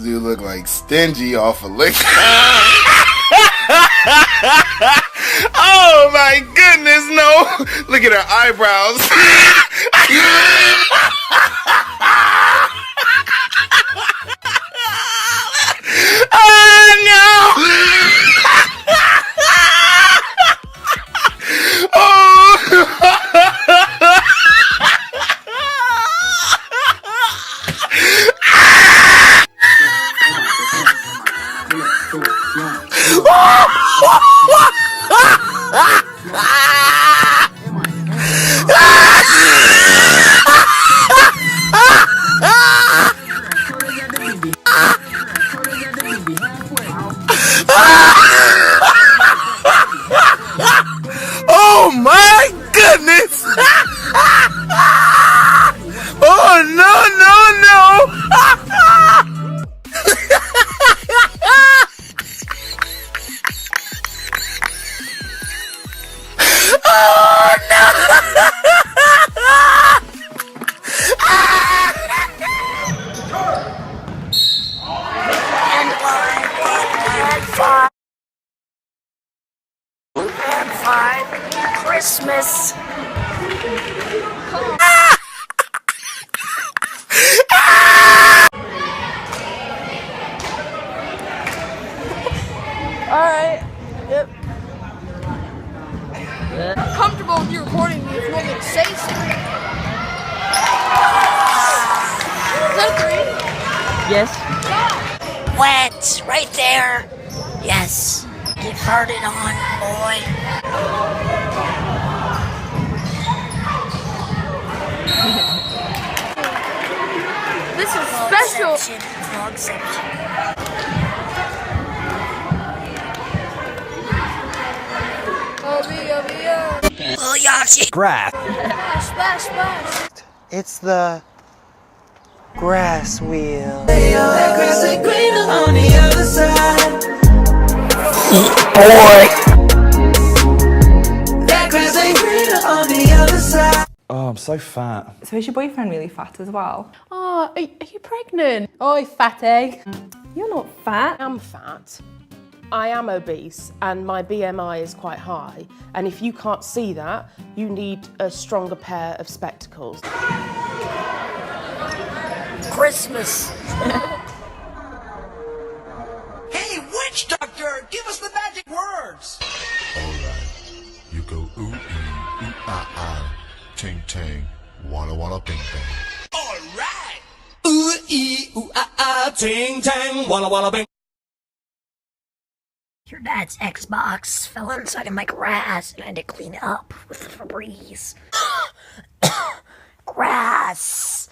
You look like Stingy off a lick. Oh my goodness, no! Look at her eyebrows. Oh no! Oh! Oh my goodness! Oh no, no, no! Oh no! And five, Christmas. Alright. Yep. I'm comfortable with you recording me if you want me to say something. Is that a three? Yes. Wet, right there. Yes. Get farted on, boy. This is special. Vlogception. Oh, Yashi. Grass. Splash, splash. It's the grass wheel. That grass ain't greener on the other side. That grass ain't greener on the other side. Oh, I'm so fat. So is your boyfriend really fat as well? Oh, are you pregnant? Oi, fatty. You're not fat. I'm fat. I am obese and my BMI is quite high. And if you can't see that, you need a stronger pair of spectacles. Christmas. Hey, witch doctor, give us the magic words. Alright, you go ooh ee, ooh ah ah, ting tang, walla bing bang. Alright. Ooh ee, ooh ah ah, ting tang, walla walla bing. Your dad's Xbox fell inside of my grass and I had to clean it up with Febreze. Grass.